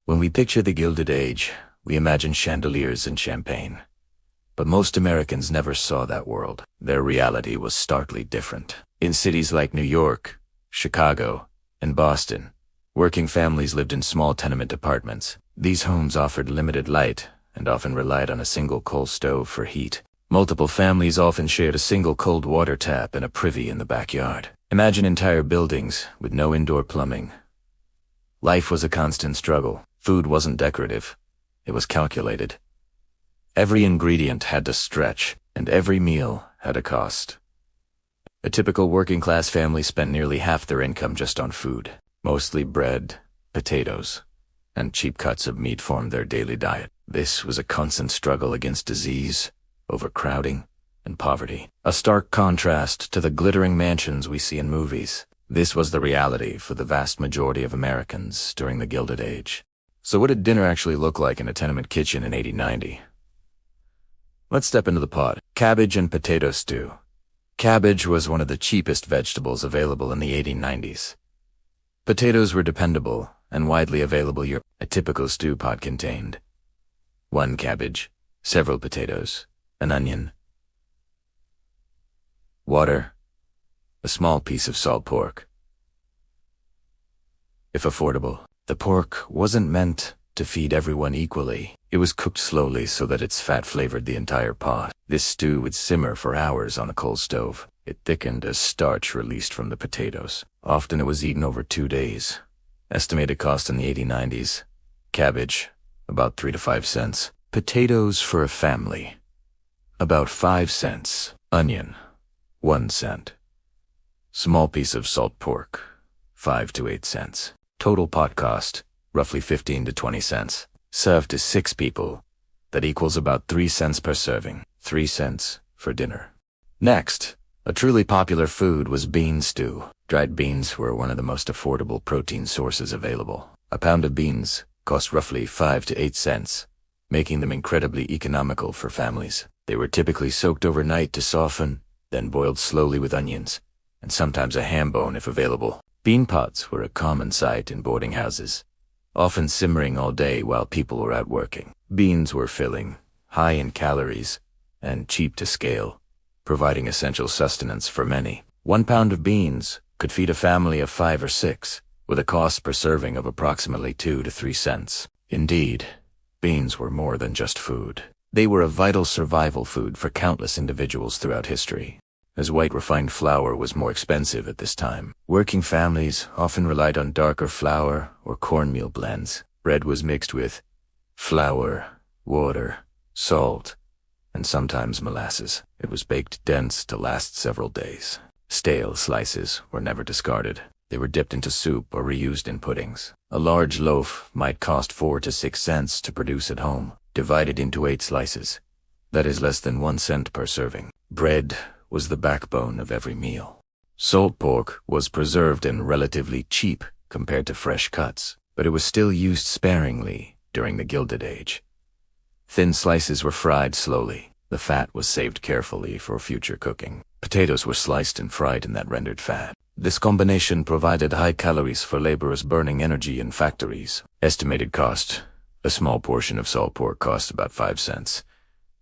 When we picture the Gilded Age, we imagine chandeliers and champagne. But most Americans never saw that world. Their reality was starkly different. In cities like New York, Chicago, and Boston, working families lived in small tenement apartments. These homes offered limited light and often relied on a single coal stove for heat. Multiple families often shared a single cold water tap and a privy in the backyard. Imagine entire buildings with no indoor plumbing. Life was a constant struggle. Food wasn't decorative. It was calculated. Every ingredient had to stretch, and every meal had a cost. A typical working-class family spent nearly half their income just on food. Mostly bread, potatoes, and cheap cuts of meat formed their daily diet. This was a constant struggle against disease, overcrowding, and poverty. A stark contrast to the glittering mansions we see in movies. This was the reality for the vast majority of Americans during the Gilded Age. So what did dinner actually look like in a tenement kitchen in 1890? Let's step into the pot. Cabbage and potato stew. Cabbage was one of the cheapest vegetables available in the 1890s. Potatoes were dependable and widely available. A typical stew pot contained 1 cabbage, several potatoes, an onion, water, a small piece of salt pork. If affordable, the pork wasn't meant to feed everyone equally. It was cooked slowly so that its fat flavored the entire pot. This stew would simmer for hours on a coal stove. It thickened as starch released from the potatoes. Often it was eaten over 2 days. Estimated cost in the 1890s. Cabbage, about 3 to 5 cents. Potatoes for a family, about 5 cents. Onion, 1 cent. Small piece of salt pork, 5 to 8 cents. Total pot cost, roughly 15 to 20 cents. Served to 6 people. That equals about 3 cents per serving. 3 cents for dinner. Next, a truly popular food was bean stew. Dried beans were one of the most affordable protein sources available. A pound of beans cost roughly 5 to 8 cents, making them incredibly economical for families. They were typically soaked overnight to soften, then boiled slowly with onions, and sometimes a ham bone if available. Bean pots were a common sight in boarding houses, often simmering all day while people were out working. Beans were filling, high in calories, and cheap to scale, providing essential sustenance for many. 1 pound of beans could feed a family of 5 or 6, with a cost per serving of approximately 2 to 3 cents. Indeed, beans were more than just food. They were a vital survival food for countless individuals throughout history, as white refined flour was more expensive at this time. Working families often relied on darker flour or cornmeal blends. Bread was mixed with flour, water, salt, and sometimes molasses. It was baked dense to last several days. Stale slices were never discarded. They were dipped into soup or reused in puddings. A large loaf might cost 4 to 6 cents to produce at home, divided into 8 slices. That is less than 1 cent per serving. Bread was the backbone of every meal. Salt pork was preserved and relatively cheap compared to fresh cuts, but it was still used sparingly during the Gilded Age. Thin slices were fried slowly. The fat was saved carefully for future cooking. Potatoes were sliced and fried in that rendered fat. This combination provided high calories for laborers burning energy in factories. Estimated cost: a small portion of salt pork cost about 5 cents,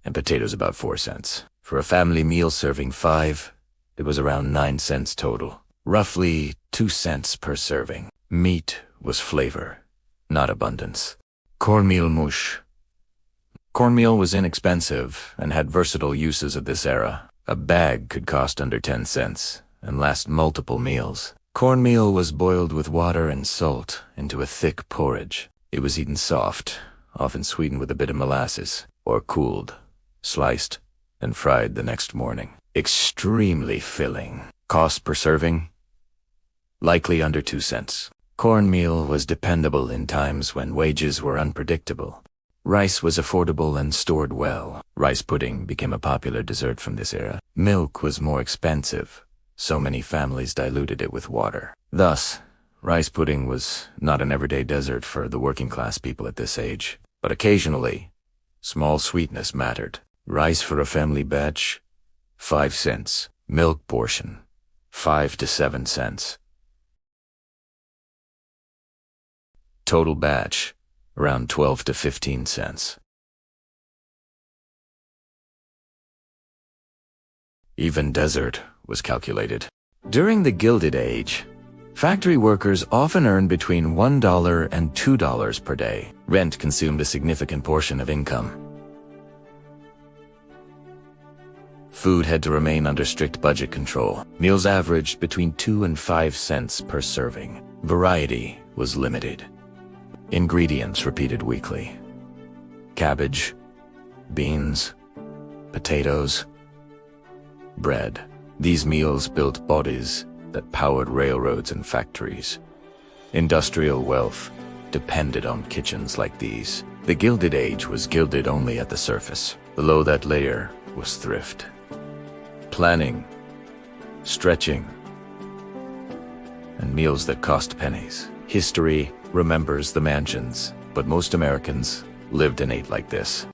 and potatoes about 4 cents. For a family meal serving 5, it was around 9 cents total, roughly 2 cents per serving. Meat was flavor, not abundance. Cornmeal mush. Cornmeal was inexpensive and had versatile uses of this era. A bag could cost under 10 cents and last multiple meals. Cornmeal was boiled with water and salt into a thick porridge. It was eaten soft, often sweetened with a bit of molasses, or cooled, sliced, and fried the next morning. Extremely filling. Cost per serving? Likely under 2 cents. Cornmeal was dependable in times when wages were unpredictable. Rice was affordable and stored well. Rice pudding became a popular dessert from this era. Milk was more expensive, so many families diluted it with water. Thus, rice pudding was not an everyday dessert for the working class people at this age, but occasionally, small sweetness mattered. Rice for a family batch, 5 cents. Milk portion, 5 to 7 cents. Total batch, around 12 to 15 cents. Even dessert was calculated. During the Gilded Age, factory workers often earned between $1 and $2 per day. Rent consumed a significant portion of income. Food had to remain under strict budget control. Meals averaged between 2 and 5 cents per serving. Variety was limited. Ingredients repeated weekly. Cabbage, beans, potatoes, bread. These meals built bodies that powered railroads and factories. Industrial wealth depended on kitchens like these. The Gilded Age was gilded only at the surface. Below that layer was thrift. Planning, stretching, and meals that cost pennies. History remembers the mansions, but most Americans lived and ate like this.